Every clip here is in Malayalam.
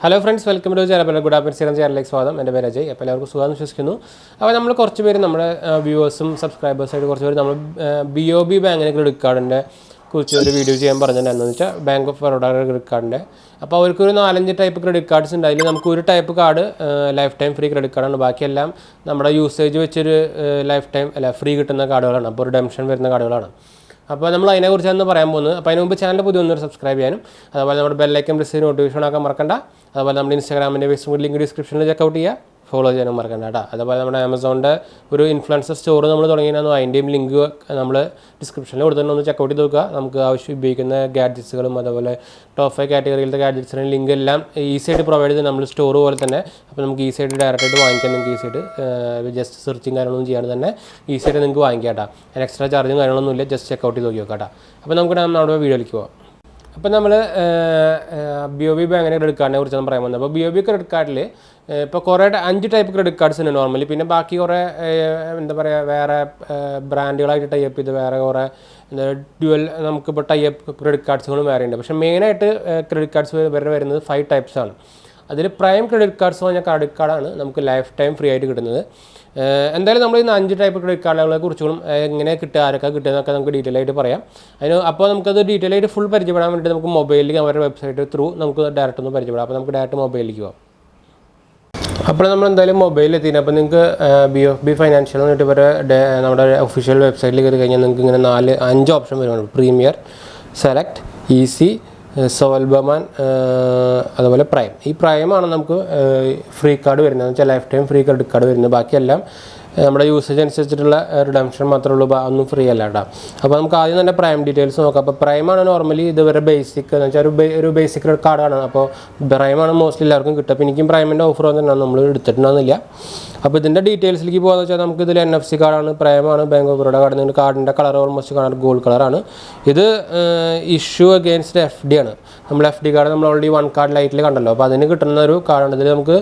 Hello friends, welcome to 𝙬𝙬𝙬𝙯 സ്വാഗതം. എൻ്റെ പേര് അജയ്. അപ്പോൾ എല്ലാവർക്കും സുഖം വിശ്വസിക്കുന്നു. അപ്പോൾ നമ്മൾ കുറച്ച് പേര് നമ്മുടെ വ്യൂവേഴ്സും സബ്സ്ക്രൈബേഴ്സായിട്ട് കുറച്ച് പേര് നമ്മൾ BOB ബാങ്കിൻ്റെ ക്രെഡിറ്റ് കാർഡിൻ്റെ കുറിച്ച് ഒരു വീഡിയോ ചെയ്യാൻ പറഞ്ഞിട്ടുണ്ടെന്ന് വെച്ചാൽ ബാങ്ക് ഓഫ് ബറോഡ ക്രെഡിറ്റ് കാർഡിൻ്റെ. അപ്പോൾ അവർക്കൊരു 4-5 ടൈപ്പ് ക്രെഡിറ്റ് കാർഡ്സ് ഉണ്ട്. അതിൽ നമുക്ക് ഒരു type card life time free credit കാർഡാണ്. ബാക്കിയെല്ലാം നമ്മുടെ യൂസേജ് വെച്ചൊരു ലൈഫ് ടൈം ഫ്രീ കിട്ടുന്ന കാർഡുകളാണ്. അപ്പോൾ റിഡംഷൻ വരുന്ന കാർഡുകളാണ്. അപ്പോൾ നമ്മൾ അതിനെക്കുറിച്ചാണ് പറയാൻ പോകുന്നത്. അപ്പോൾ അതിന് മുമ്പ് ചാനൽ പുതിയ ഒന്നൊരു സബ്സ്ക്രൈബ് ചെയ്യാനും അതുപോലെ നമ്മുടെ ബെല്ലൈക്കൻ പ്രസ് ചെയ്ത് നോട്ടിഫിക്കേഷൻ ആക്കാൻ മറക്കണ്ട. അതുപോലെ നമ്മുടെ ഇൻസ്റ്റാഗ്രാമിൻ്റെ ഫേസ്ബുക്ക് ലിങ്ക് ഡിസ്ക്രിപ്ഷനിൽ ചെക്കൗട്ട് ചെയ്യുക, ഫോളോ ചെയ്യാനും മറക്കണ്ട കേട്ടോ. അതുപോലെ നമ്മുടെ ആമസോണിൻ്റെ ഒരു ഇൻഫ്ലുവൻസർ സ്റ്റോർ നമ്മൾ തുടങ്ങിയിരുന്നു. അതിൻ്റെയും ലിങ്ക് നമ്മൾ ഡിസ്ക്രിപ്ഷനിൽ കൊടുത്തിട്ടൊന്ന് ചെക്കൗട്ട് ചെയ്ത് നോക്കുക. നമുക്ക് ആവശ്യം ഉപയോഗിക്കുന്ന ഗാഡ്ജറ്റ്സുകളും അതുപോലെ ടോപ്പ് 5 കാറ്റഗറിയിലത്തെ ഗാഡ്ജറ്റ്സിൻ്റെ ലിങ്ക് എല്ലാം ഈസി ആയിട്ട് പ്രൊവൈഡ് ചെയ്ത് നമ്മൾ സ്റ്റോർ പോലെ തന്നെ. അപ്പോൾ നമുക്ക് ഈസി ആയിട്ട് ഡയറക്റ്റായിട്ട് വാങ്ങിക്കാൻ നിങ്ങൾക്ക് ഈസി ആയിട്ട് ജസ്റ്റ് സെർച്ചിങ് കാര്യങ്ങളൊന്നും ചെയ്യാതെ തന്നെ ഈസി ആയിട്ട് നിങ്ങൾക്ക് വാങ്ങിക്കാം കേട്ടോ. അതിന് എക്സ്ട്രാ ചാർജും കാര്യങ്ങളൊന്നുമില്ല. ജസ്റ്റ് ചെക്കൗട്ട് ചെയ്ത് നോക്കി നോക്കാം കേട്ടോ. അപ്പോൾ നമുക്ക് നമ്മുടെ വീഡിയോയിലേക്ക് പോകാം. അപ്പോൾ നമ്മൾ BOB ബാങ്കിൻ്റെ ക്രെഡിറ്റ് കാർഡിനെ കുറിച്ചാണ് പറയാൻ പോകുന്നത്. അപ്പോൾ BOB ക്രെഡിറ്റ് കാർഡിൽ ഇപ്പോൾ കുറേ 5 ടൈപ്പ് ക്രെഡിറ്റ് കാർഡ്സ് ഉണ്ട് നോർമലി. പിന്നെ ബാക്കി കുറേ എന്താ പറയുക വേറെ ബ്രാൻഡുകളായിട്ട് ടൈപ്പ് ചെയ്ത് വേറെ കുറേ ഡ്യുവൽ നമുക്കിപ്പോൾ ടൈപ്പ് ക്രെഡിറ്റ് കാർഡ്സുകളും വേറെ ഉണ്ട്. പക്ഷേ മെയിനായിട്ട് ക്രെഡിറ്റ് കാർഡ്സ് വരുന്നത് 5 ടൈപ്സാണ്. അതിൽ പ്രൈം ക്രെഡിറ്റ് കാർഡ്സ് പറഞ്ഞ ക്രെഡിറ്റ് കാർഡാണ് നമുക്ക് ലൈഫ് ടൈം ഫ്രീ ആയിട്ട് കിട്ടുന്നത്. എന്തായാലും നമ്മൾ ഇന്ന് 5 ടൈപ്പ് ക്രെഡിറ്റ് കാർഡുകളെ കുറിച്ചും എങ്ങനെ കിട്ടുക, ആരൊക്കെ കിട്ടുന്നതൊക്കെ നമുക്ക് ഡീറ്റെയിൽ ആയിട്ട് പറയാം. അപ്പോൾ നമുക്കത് ഡീറ്റെയിൽ ആയിട്ട് ഫുൾ പരിചയപ്പെടാൻ വേണ്ടിയിട്ട് നമുക്ക് മൊബൈലിൽ അവരുടെ വെബ്സൈറ്റ് ത്രൂ നമുക്ക് ഡയറക്റ്റ് ഒന്ന് പരിചയപ്പെടാം. അപ്പോൾ നമുക്ക് ഡയറക്റ്റ് മൊബൈലിലേക്ക് പോകാം. അപ്പോൾ നമ്മൾ എന്തായാലും മൊബൈലിൽ എത്തിയിട്ട് അപ്പോൾ നിങ്ങൾക്ക് BOB ഫൈനാൻഷ്യൽ എന്നിട്ട് ഇവരുടെ നമ്മുടെ ഒഫീഷ്യൽ വെബ്സൈറ്റിൽ കയറി കഴിഞ്ഞാൽ നിങ്ങൾക്ക് ഇങ്ങനെ 5 ഓപ്ഷൻ വരുന്നുണ്ട്. പ്രീമിയർ, സെലക്ട്, ഈസി, സോൽബമാൻ, അതുപോലെ പ്രൈം. ഈ പ്രൈമാണ് നമുക്ക് ഫ്രീ കാർഡ് വരുന്നത്, എന്ന് വെച്ചാൽ life time free credit card വരുന്നത്. ബാക്കിയെല്ലാം നമ്മുടെ യൂസേജ് അനുസരിച്ചിട്ടുള്ള റിഡംഷൻ മാത്രമേ ഉള്ളൂ, ഒന്നും ഫ്രീ അല്ല കേട്ടോ. അപ്പോൾ നമുക്ക് ആദ്യം തന്നെ പ്രൈം ഡീറ്റെയിൽസ് നോക്കാം. അപ്പോൾ പ്രൈമാണ് നോർമലി ഇതുവരെ ബേസിക് എന്ന് വെച്ചാൽ ഒരു ബേസിക് ക്രെഡിറ്റ് കാർഡാണ്. അപ്പോൾ പ്രൈമാണ് മോസ്റ്റ്ലി എല്ലാവർക്കും കിട്ടുക. അപ്പോൾ എനിക്കും പ്രൈമിൻ്റെ ഓഫർ വന്നിട്ടാണ്, നമ്മൾ എടുത്തിട്ടുണ്ടെന്നില്ല. അപ്പോൾ ഇതിൻ്റെ ഡീറ്റെയിൽസിലേക്ക് പോകാമെന്ന് വെച്ചാൽ നമുക്ക് ഇതിൽ NFC കാർഡാണ്, പ്രൈമാണ്, ബാങ്ക് ഓഫ് ബറോഡ കാർഡ്. നിങ്ങളുടെ കാർഡിൻ്റെ കളർ ഓൾമോസ്റ്റ് കളർ ഗോൾഡ് കളറാണ്. ഇത് ഇഷ്യൂ അഗെയിൻസ്റ്റ് FD ആണ്. നമ്മൾ FD കാർഡ് നമ്മൾ ഓൾറെഡി 1 കാർഡ് ലൈറ്റിൽ കണ്ടല്ലോ. അപ്പോൾ അതിന് കിട്ടുന്ന ഒരു കാർഡാണ്. ഇതിൽ നമുക്ക്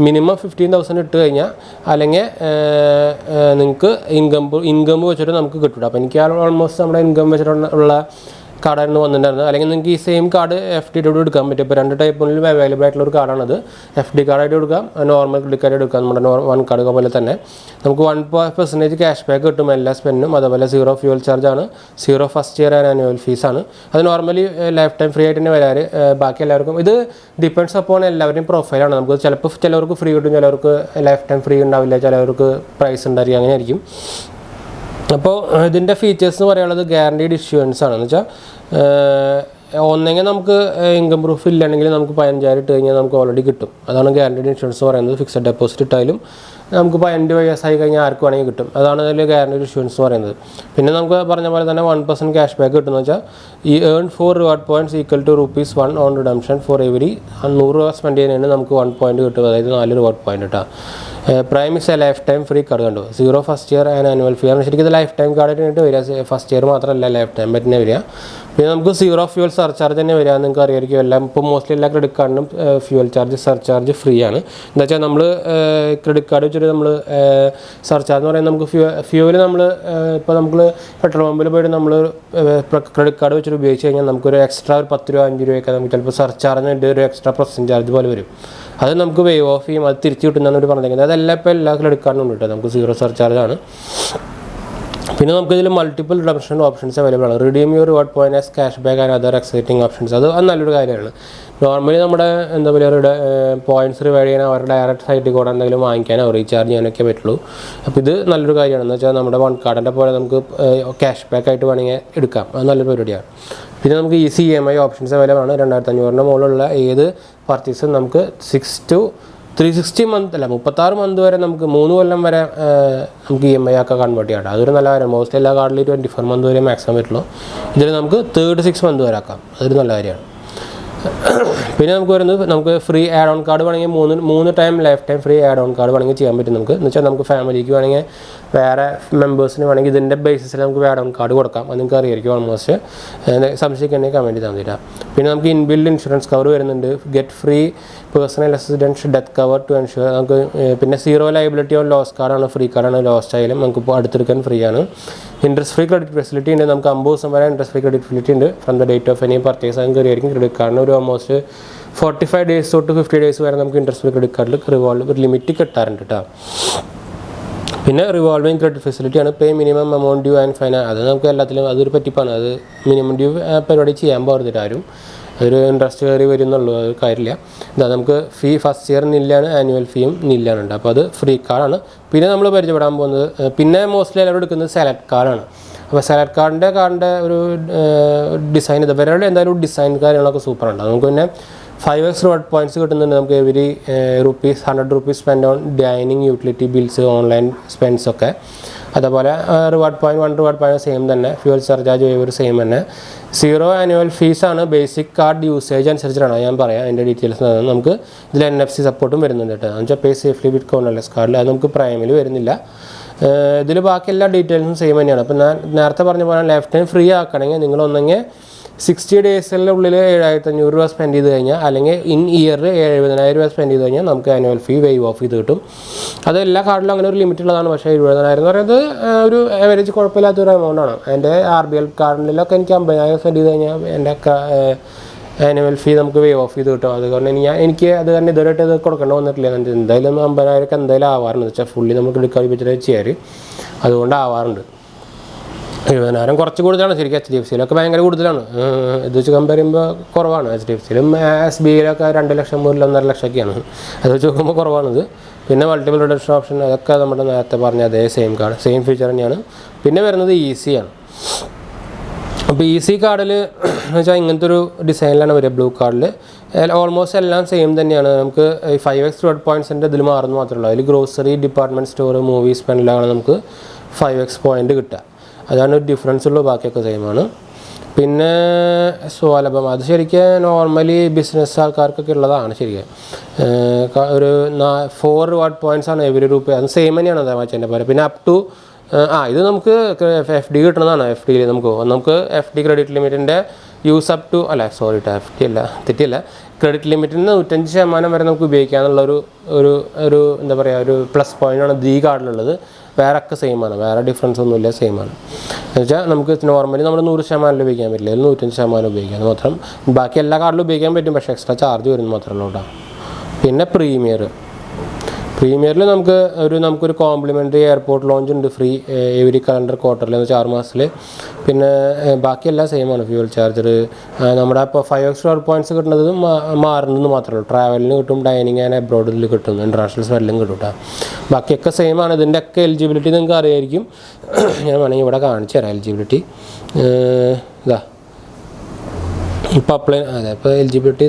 മിനിമം 15,000 ഇട്ട് കഴിഞ്ഞാൽ അല്ലെങ്കിൽ നിങ്ങൾക്ക് ഇൻകം വെച്ചിട്ട് നമുക്ക് കിട്ടും. അപ്പോൾ എനിക്ക് ഓൾമോസ്റ്റ് നമ്മുടെ ഇൻകം വെച്ചിട്ടുള്ള കാർഡായിരുന്നു വന്നിട്ടുണ്ടായിരുന്നത്. അല്ലെങ്കിൽ നിങ്ങൾക്ക് ഈ സെയിം കാർഡ് FD എടുക്കാൻ പറ്റും. ഇപ്പോൾ 2 ടൈപ്പിലും അവൈലബിൾ ആയിട്ടുള്ള ഒരു കാർഡാണത്. FD കാർഡായിട്ട് എടുക്കാം, നോർമൽ ക്രെഡിറ്റ് കാർഡ് എടുക്കാം. നമ്മുടെ 1 കാർഡ് പോലെ തന്നെ നമുക്ക് 1% ക്യാഷ് ബാക്ക് കിട്ടും എല്ലാ സ്പെൻഡിനും. അതുപോലെ 0 ഫ്യൂവൽ ചാർജാണ്, 0 ഫസ്റ്റ് ഇയർ ആൻഡ് ആനുവൽ ഫീസാണ്. അത് നോർമലി ലൈഫ് ടൈം ഫ്രീ ആയിട്ട് തന്നെ വരാറ്. ബാക്കി എല്ലാവർക്കും ഇത് ഡിപ്പെൻഡ്സ് അപ്പോൺ എല്ലാവരുടെയും പ്രൊഫൈലാണ്. നമുക്ക് ചിലപ്പോൾ ചിലവർക്ക് ഫ്രീ കിട്ടും, ചിലവർക്ക് ലൈഫ് ടൈം ഫ്രീ ഉണ്ടാവില്ല, ചിലവർക്ക് പ്രൈസ് ഉണ്ടായിരിക്കും, അങ്ങനെ ആയിരിക്കും. അപ്പോൾ ഇതിൻ്റെ ഫീച്ചേഴ്സ് എന്ന് പറയുന്നത് ഗ്യാരണ്ടീഡ് ഇഷ്യൂവൻസ് ആണ്. എന്ന് വെച്ചാൽ ഒന്നെങ്കിൽ നമുക്ക് ഇൻകം പ്രൂഫ് ഇല്ലെങ്കിൽ നമുക്ക് 15,000 ഇട്ട് കഴിഞ്ഞാൽ നമുക്ക് ഓൾറെഡി കിട്ടും. അതാണ് ഗ്യാരണ്ടീഡ് ഇൻഷുറൻസ് പറയുന്നത്. ഫിക്സഡ് ഡെപ്പോസിറ്റ് ഇട്ടാലും നമുക്ക് 15 വയസ്സായി കഴിഞ്ഞാൽ ആർക്ക് വേണമെങ്കിൽ കിട്ടും. അതാണ് അതിൽ ഗ്യാരണ്ടീഡ് ഇൻഷുറൻസ് പറയുന്നത്. പിന്നെ നമുക്ക് പറഞ്ഞ പോലെ തന്നെ 1% ക്യാഷ് ബാക്ക് കിട്ടുമെന്ന് വെച്ചാൽ ഈ earn 4 reward points equal to ₹1 on redemption for every 100 രൂപ സ്പെൻഡ് ചെയ്യുന്നതിന് നമുക്ക് 1 പോയിൻറ്റ് കിട്ടും, അതായത് 4 റിവാർഡ് പോയിൻറ്റ് കിട്ടാം. Prime is A life time free card കണ്ടു. 0 ഫസ്റ്റ് ഇയർ ആൻഡ് ആനുവൽ ഫീ ആണ്. ശരിക്കും ഇത് ലൈഫ് ടൈം കാർഡായിട്ട് വരിക, ഫസ്റ്റ് ഇയർ മാത്രമല്ല ലൈഫ് ടൈം തന്നെ വരിക. പിന്നെ നമുക്ക് 0 ഫ്യൂവൽ സർചാർജ് തന്നെ വരിക. നിങ്ങൾക്ക് അറിയാമായിരിക്കും, എല്ലാം ഇപ്പോൾ മോസ്റ്റ്ലി എല്ലാ ക്രെഡിറ്റ് കാർഡിനും ഫ്യൂവൽ ചാർജ് സർചാർജ് ഫ്രീ ആണ്. എന്താ വെച്ചാൽ നമ്മൾ ക്രെഡിറ്റ് കാർഡ് വെച്ചിട്ട് നമ്മൾ സർചാർജ് എന്ന് പറയുന്നത് നമുക്ക് ഫ്യൂവൽ നമ്മൾ ഇപ്പോൾ നമുക്ക് പെട്രോൾ പമ്പിൽ പോയിട്ട് നമ്മൾ ക്രെഡിറ്റ് കാർഡ് വെച്ചിട്ട് ഉപയോഗിച്ച് കഴിഞ്ഞാൽ നമുക്കൊരു എക്സ്ട്രാ ഒരു 10 രൂപ 5 രൂപയൊക്കെ നമുക്ക് ചിലപ്പോൾ സർചാർജിന് ഒരു എക്സ്ട്രാ പ്രോസസ്സിംഗ് ചാർജ് പോലെ വരും. അത് നമുക്ക് വേവ് ഓഫ് ചെയ്യും, അത് തിരിച്ച് കിട്ടുന്നതാണ് ഒരു പറഞ്ഞിരിക്കുന്നത്. അതെല്ലാം ഇപ്പോൾ എല്ലാ ക്രെഡിറ്റ് കാർഡിനും ഉണ്ട് കേട്ടോ. നമുക്ക് 0 സർചാർജാണ്. പിന്നെ നമുക്കിതിൽ മൾട്ടിപ്പിൾ റിഡംഷൻ ഓപ്ഷൻസ് അവൈലബിൾ ആണ്. Redeem your reward point as cash back and other exciting options. അത് നല്ലൊരു കാര്യമാണ്. നോർമലി നമ്മുടെ എന്താ പറയുക പോയിന്റ്സ് റിവൈഡ് ചെയ്യാൻ അവരുടെ ഡയറക്റ്റ് സൈറ്റിൽ കൂടെ എന്തെങ്കിലും വാങ്ങിക്കാനോ റീചാർജ് ചെയ്യാനൊക്കെ പറ്റുള്ളൂ. അപ്പോൾ ഇത് നല്ലൊരു കാര്യമാണ്. എന്ന് വെച്ചാൽ നമ്മുടെ 1 കാർഡിൻ്റെ പോലെ നമുക്ക് ക്യാഷ് ബാക്ക് ആയിട്ട് വേണമെങ്കിൽ എടുക്കാം. അത് നല്ലൊരു പരിപാടിയാണ്. പിന്നെ നമുക്ക് ഈസി EMI ഓപ്ഷൻസ് അവൈലബിൾ ആണ്. 2,500 മുകളിലുള്ള ഏത് പർച്ചേസും നമുക്ക് 6 to 360 മന്ത് അല്ല 36 മന്ത് വരെ നമുക്ക് 3 കൊല്ലം വരെ നമുക്ക് EMI ഒക്കെ കൺവേർട്ട് ചെയ്യാം. അതൊരു നല്ല കാര്യമാണ്. മോസ്റ്റ്ലി എല്ലാ കാർഡിലും 24 മന്ത് വരെ മാക്സിമം പറ്റുള്ളൂ. ഇതിൽ നമുക്ക് 36 മന്ത് വരെ ആക്കാം. അതൊരു നല്ല കാര്യമാണ്. പിന്നെ നമുക്ക് വരുന്നത് നമുക്ക് ഫ്രീ ആഡ് ഓൺ കാർഡ് വേണമെങ്കിൽ 3 time life time free add on card വേണമെങ്കിൽ ചെയ്യാൻ പറ്റും നമുക്ക്. എന്ന് വെച്ചാൽ നമുക്ക് ഫാമിലിക്ക് വേണമെങ്കിൽ വേറെ മെമ്പേഴ്സിന് വേണമെങ്കിൽ ഇതിൻ്റെ ബേസിസിൽ നമുക്ക് ആഡ് ഓൺ കാർഡ് കൊടുക്കാം. അത് നിങ്ങൾക്ക് അറിയായിരിക്കും ഓൾമോസ്റ്റ്. സംശയിക്കണമെങ്കിൽ കമൻറ്റ് ചെയ്താൽ മതി. പിന്നെ നമുക്ക് ഇൻബിൽഡ് ഇൻഷുറൻസ് കവർ വരുന്നുണ്ട്. Get free personal assistance death cover to ensure. നമുക്ക് പിന്നെ സീറോ ലയബിലിറ്റി ഓൺ ലോസ് കാർഡാണ്, ഫ്രീ കാർഡാണ്. ലോസ്റ്റ് ആയാലും നമുക്കിപ്പോൾ അടുത്തെടുക്കാൻ ഫ്രീ ആണ്. ഇൻട്രസ്റ്റ് ഫ്രീ ക്രെഡിറ്റ് ഫെസിലിറ്റി ഉണ്ട്. നമുക്ക് 50 ദിവസം വരെ ഇൻട്രസ്റ്റ് ഫ്രീ ക്രെഡിറ്റ് ഫെസിലിറ്റി ഉണ്ട്. From the date of any purchase. അത് കയറിയായിരിക്കും ക്രെഡിറ്റ് കാർഡിന് ഒരു ഓൾമോസ്റ്റ് 45 days തൊട്ട് 50 days വരെ നമുക്ക് ഇൻട്രസ്റ്റ് ഫ്രീ ക്രെഡിറ്റ് കാർഡിൽ ഒരു ലിമിറ്റ് കിട്ടാറുണ്ട് കേട്ടോ. പിന്നെ റിവോൾവിംഗ് ക്രെഡിറ്റ് ഫെസിലിറ്റിയാണ്. Pay minimum amount due and fine. അത് നമുക്ക് എല്ലാത്തിലും അതൊരു പറ്റിപ്പാണ്. അത് മിനിമം ഡ്യൂ പരിപാടി ചെയ്യാൻ പാടില്ല ആരും. അതൊരു ഇൻട്രസ്റ്റ് കയറി വരുന്നുള്ളൂ, അത് കാര്യമില്ല. ഇതാ നമുക്ക് ഫീ ഫസ്റ്റ് ഇയർ നില്ലാണ്, ആനുവൽ ഫീയും നില്ലാണ്. അപ്പോൾ അത് ഫ്രീ കാർഡാണ്. പിന്നെ നമ്മൾ പരിചയപ്പെടാൻ പോകുന്നത് പിന്നെ മോസ്റ്റ്ലി എല്ലാവരും എടുക്കുന്നത് സെലക്ട് കാർഡാണ്. അപ്പോൾ സെലക്ട് കാർഡിൻ്റെ ഒരു ഡിസൈൻ ഇവരുടെ എന്തായാലും ഡിസൈൻ കാര്യങ്ങളൊക്കെ സൂപ്പറാണ്. നമുക്ക് പിന്നെ 5x റിവാർഡ് പോയിൻറ്റ്സ് കിട്ടുന്നുണ്ട്. നമുക്ക് every ₹100 spend on dining, utility bills, online spends ഒക്കെ. അതേപോലെ reward point 1 reward point same തന്നെ. ഫ്യൂൽ സർചാർജ് വേവർ സെയിം തന്നെ. 0 ആനുവൽ ഫീസാണ്. ബേസിക് കാർഡ് യൂസേജ് അനുസരിച്ചിട്ടാണ് ഞാൻ പറയാം. അതിൻ്റെ ഡീറ്റെയിൽസ് നമുക്ക് ഇതിൽ NFC സപ്പോർട്ടും വരുന്നുണ്ട് കേട്ടോ. എന്ന് വെച്ചാൽ പേ സേഫ്ലി വിത്ത് കോർണർലെസ് കാർഡിൽ അത് നമുക്ക് പ്രൈമിൽ വരുന്നില്ല. ഇതിൽ ബാക്കി എല്ലാ ഡീറ്റെയിൽസും സെയിം തന്നെയാണ്. അപ്പോൾ ഞാൻ നേരത്തെ പറഞ്ഞ പോലെ ലൈഫ് ടൈം ഫ്രീ ആക്കണമെങ്കിൽ നിങ്ങളൊന്നെങ്കിൽ 60 ഡേയ്സിൻ്റെ ഉള്ളിൽ ₹7,500 സ്പെൻഡ് ചെയ്ത് കഴിഞ്ഞാൽ, അല്ലെങ്കിൽ ഇൻ ഇയറിൽ ₹70,000 സ്പെൻഡ് ചെയ്ത് കഴിഞ്ഞാൽ നമുക്ക് ആനുവൽ ഫീ വേവ് ഓഫ് ചെയ്ത് കിട്ടും. അത് എല്ലാ കാർഡിലും അങ്ങനെ ഒരു ലിമിറ്റ് ഉള്ളതാണ്. പക്ഷേ 70,000 എന്ന് പറയുന്നത് ഒരു ആവറേജ് കുഴപ്പമില്ലാത്തൊരു എമൗണ്ടാണ്. എൻ്റെ RBL കാർഡിലൊക്കെ എനിക്ക് 50,000 സ്പെൻഡ് ചെയ്ത് കഴിഞ്ഞാൽ എൻ്റെ ആനുവൽ ഫീ നമുക്ക് വേവ് ഓഫ് ചെയ്ത് കിട്ടും. അതുകൊണ്ട് എനിക്ക് അത് തന്നെ ഇതുവരെയായിട്ട് ഇത് കൊടുക്കേണ്ട വന്നിട്ടില്ല. എന്തായാലും 50,000 എന്തായാലും ആവാറുണ്ട്. വെച്ചാൽ ഫുള്ളി നമുക്ക് എടുക്കാൻ വെച്ചിട്ട് ചെയ്യാറ്, അതുകൊണ്ട് ആവാറുണ്ട്. 70,000 കുറച്ച് കൂടുതലാണ് ശരിക്കും. HDFCയിലൊക്കെ ഭയങ്കര കൂടുതലാണ്. ഇത് വെച്ച് കമ്പയർ ചെയ്യുമ്പോൾ കുറവാണ്. HDFCയിലും SBIയിലൊക്കെ 2 ലക്ഷം മുതൽ 1.5 ലക്ഷമൊക്കെയാണ്. അത് വെച്ച് നോക്കുമ്പോൾ കുറവാണിത്. പിന്നെ മൾട്ടിപ്പിൾ റിഡക്ഷൻ ഓപ്ഷൻ അതൊക്കെ നമ്മുടെ നേരത്തെ പറഞ്ഞ അതേ സെയിം കാർഡ്, സെയിം ഫീച്ചർ തന്നെയാണ്. പിന്നെ വരുന്നത് EC ആണ്. അപ്പോൾ EC കാർഡിൽ എന്ന് വെച്ചാൽ ഇങ്ങനത്തെ ഒരു ഡിസൈനിലാണ് വരിക. ബ്ലൂ കാർഡിൽ ഓൾമോസ്റ്റ് എല്ലാം സെയിം തന്നെയാണ്. നമുക്ക് 5x റിവാർഡ് പോയിൻറ്റ്സിൻ്റെ ഇതിൽ മാറുന്നു മാത്രമേ ഉള്ളൂ. അതിൽ ഗ്രോസറി, ഡിപ്പാർട്ട്മെൻറ്റ് സ്റ്റോർ, മൂവി സ്പെൻഡിലാണ് നമുക്ക് 5x പോയിൻറ്റ് കിട്ടുക. അതാണ് ഒരു ഡിഫറൻസ് ഉള്ളൂ. ബാക്കിയൊക്കെ സെയിമാണ്. പിന്നെ സുലഭം അത് ശരിക്കും നോർമലി ബിസിനസ് ആൾക്കാർക്കൊക്കെ ഉള്ളതാണ് ശരിക്കും. ഒരു 4 റിവാർഡ് പോയിൻറ്റ്സ് ആണ് എവരി രൂപ. അത് സെയിം തന്നെയാണ് അതാ മറ്റേ പോലെ. പിന്നെ അപ് ടു ഇത് നമുക്ക് FD കിട്ടുന്നതാണ്. FDയിൽ നമുക്ക് FD ക്രെഡിറ്റ് ലിമിറ്റിൻ്റെ യൂസ് അപ് ടു FD അല്ല, തെറ്റില്ല. ക്രെഡിറ്റ് ലിമിറ്റിന് 105% വരെ നമുക്ക് ഉപയോഗിക്കാമെന്നുള്ളൊരു എന്താ പറയുക, ഒരു പ്ലസ് പോയിൻ്റാണ് ഈ കാർഡിലുള്ളത്. വേറെ ഒക്കെ സെയിമാണ്, വേറെ ഡിഫറൻസ് ഒന്നുമില്ല, സെയിമാണ്. എന്ന് വെച്ചാൽ നമുക്ക് നോർമലി നമ്മൾ 100% ഉപയോഗിക്കാൻ പറ്റില്ല, 105% ഉപയോഗിക്കാൻ മാത്രം. ബാക്കി എല്ലാ കാർഡിലും ഉപയോഗിക്കാൻ പറ്റും, പക്ഷേ എക്സ്ട്രാ ചാർജ് വരുന്നു മാത്രമേ ഉള്ളൂ. പിന്നെ പ്രീമിയറിൽ നമുക്കൊരു കോംപ്ലിമെൻ്ററി എയർപോർട്ട് ലോഞ്ച് ഉണ്ട്, ഫ്രീ എവരി കലണ്ടർ ക്വാർട്ടറിൽ, എന്ന് വെച്ചാൽ 6 മാസത്തിൽ. പിന്നെ ബാക്കിയെല്ലാം സെയിമാണ്. ഫ്യൂൽ ചാർജർ നമ്മുടെ ഇപ്പോൾ 5x റിവാർഡ് പോയിൻറ്റ്സ് കിട്ടുന്നത് മാറുന്നത് മാത്രമേ ഉള്ളൂ. ട്രാവലിന് കിട്ടും, ഡൈനിങ് ആൻഡ് അബ്രോഡിൽ കിട്ടും, ഇൻ്റർനാഷണൽ സ്പെല്ലും കിട്ടും കേട്ടോ. ബാക്കിയൊക്കെ സെയിമാണ്. ഇതിൻ്റെ ഒക്കെ എലിജിബിലിറ്റി നിങ്ങൾക്ക് അറിയായിരിക്കും. ഞാൻ വേണമെങ്കിൽ ഇവിടെ കാണിച്ചു തരാം എലിജിബിലിറ്റി. ഇതാ ഇപ്പോൾ ഇപ്പോൾ എലിജിബിലിറ്റി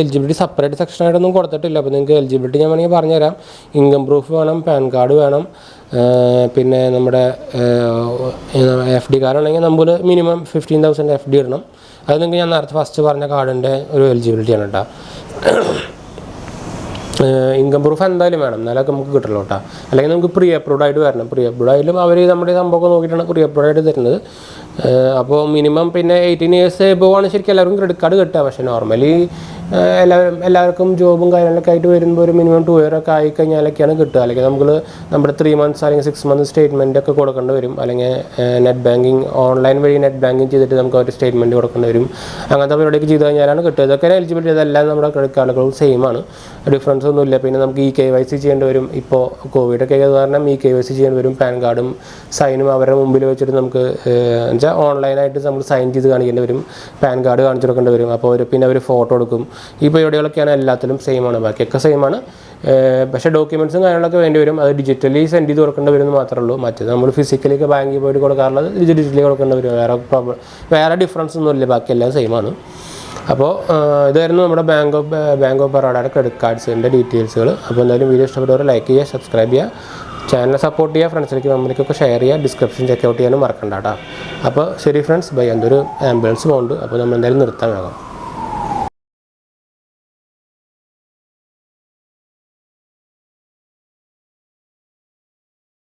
എലിജിബിലിറ്റി സെപ്പറേറ്റ് സെക്ഷനായിട്ടൊന്നും കൊടുത്തിട്ടില്ല. അപ്പോൾ നിങ്ങൾക്ക് എലിജിബിലിറ്റി ഞാൻ വേണമെങ്കിൽ പറഞ്ഞുതരാം. ഇൻകം പ്രൂഫ് വേണം, പാൻ കാർഡ് വേണം, പിന്നെ നമ്മുടെ FD കാർഡാണെങ്കിൽ നമ്മൾ മിനിമം 15,000 FD ഇടണം. അത് നിങ്ങൾക്ക് ഞാൻ നേരത്തെ ഫസ്റ്റ് പറഞ്ഞ കാർഡിൻ്റെ ഒരു എലിജിബിലിറ്റിയാണ് കേട്ടോ. ഇൻകം പ്രൂഫ് എന്തായാലും വേണം, എന്നാലൊക്കെ നമുക്ക് കിട്ടുള്ളൂ കേട്ടോ. അല്ലെങ്കിൽ നമുക്ക് പ്രീ അപ്രൂവ്ഡ് ആയിട്ട് വരണം. പ്രീ അപ്രൂവ്ഡ് ആയാലും അവർ നമ്മുടെ സംഭവമൊക്കെ നോക്കിയിട്ടാണ് പ്രീ അപ്രൂവ്ഡ് ആയിട്ട് തരുന്നത്. അപ്പോൾ മിനിമം പിന്നെ 18 years എബോവാണ് ശരിക്കും എല്ലാവർക്കും ക്രെഡിറ്റ് കാർഡ് കിട്ടുക. പക്ഷേ നോർമലി എല്ലാവർക്കും ജോബും കാര്യങ്ങളൊക്കെ ആയിട്ട് വരുമ്പോൾ ഒരു മിനിമം 2 year ഒക്കെ ആയിക്കഴിഞ്ഞാലൊക്കെയാണ് കിട്ടുക. അല്ലെങ്കിൽ നമ്മുടെ 3 months അല്ലെങ്കിൽ 6 months സ്റ്റേറ്റ്മെൻ്റ് ഒക്കെ കൊടുക്കേണ്ടി വരും. അല്ലെങ്കിൽ നെറ്റ് ബാങ്കിങ് ഓൺലൈൻ വഴി നെറ്റ് ബാങ്കിങ് ചെയ്തിട്ട് നമുക്ക് ഒരു സ്റ്റേറ്റ്മെൻറ്റ് കൊടുക്കേണ്ടി വരും. അങ്ങനത്തെ പരിപാടിയൊക്കെ ചെയ്ത് കഴിഞ്ഞാലാണ് കിട്ടുക. ഇതൊക്കെ എലിജിബിലിറ്റി, അതെല്ലാം നമ്മുടെ ക്രെഡിറ്റ് കാർഡുകളും സെയിം ആണ്, ഡിഫറൻസ് ഒന്നുമില്ല. പിന്നെ നമുക്ക് KYC ചെയ്യേണ്ടി വരും. ഇപ്പോൾ കോവിഡൊക്കെ ആയത് കാരണം KYC ചെയ്യേണ്ടി വരും. പാൻ കാർഡും സൈനും അവരുടെ മുമ്പിൽ വെച്ചിട്ട് നമുക്ക് വെച്ചാൽ ഓൺലൈനായിട്ട് നമ്മൾ സൈൻ ചെയ്ത് കാണിക്കേണ്ടി വരും. പാൻ കാർഡ് കാണിച്ചു കൊടുക്കേണ്ടി വരും. അപ്പോൾ പിന്നെ അവർ ഫോട്ടോ എടുക്കും. ഈ പരിപാടികളൊക്കെയാണ് എല്ലാത്തിലും സെയിമാണ്, ബാക്കിയൊക്കെ സെയിമാണ്. പക്ഷേ ഡോക്യുമെൻറ്റ്സും കാര്യങ്ങളൊക്കെ വേണ്ടി വരും. അത് ഡിജിറ്റലി സെൻഡ് ചെയ്ത് കൊടുക്കേണ്ടി വരുമെന്ന് മാത്രമേ ഉള്ളൂ. മറ്റേത് നമ്മൾ ഫിസിക്കലിയൊക്കെ ബാങ്കിൽ പോയിട്ട് കൊടുക്കാറുള്ളത് ഡിജിറ്റലി കൊടുക്കേണ്ടി വരും. വേറെ ഡിഫറൻസ് ഒന്നുമില്ല, ബാക്കിയെല്ലാം സെയിമാണ്. അപ്പോൾ ഇതായിരുന്നു നമ്മുടെ ബാങ്ക് ഓഫ് ബറോഡയുടെ ക്രെഡിറ്റ് കാർഡ്സിൻ്റെ ഡീറ്റെയിൽസുകൾ. അപ്പോൾ എന്തായാലും വീഡിയോ ഇഷ്ടപ്പെട്ടവർ ലൈക്ക് ചെയ്യുക, സബ്സ്ക്രൈബ് ചെയ്യുക, ചാനൽ സപ്പോർട്ട് ചെയ്യുക, ഫ്രണ്ട്സിലേക്ക് ഫാമിലിക്കൊക്കെ ഷെയർ ചെയ്യുക, ഡിസ്ക്രിപ്ഷൻ ചെക്ക് ഔട്ട് ചെയ്യാനും മറക്കണ്ട കേട്ടോ. അപ്പോൾ ശരി ഫ്രണ്ട്സ്, ബൈ. എന്തൊരു ആംബുലൻസ് പോകുന്നുണ്ട്, അപ്പോൾ നമ്മൾ എന്തായാലും നിർത്താൻ വേണം.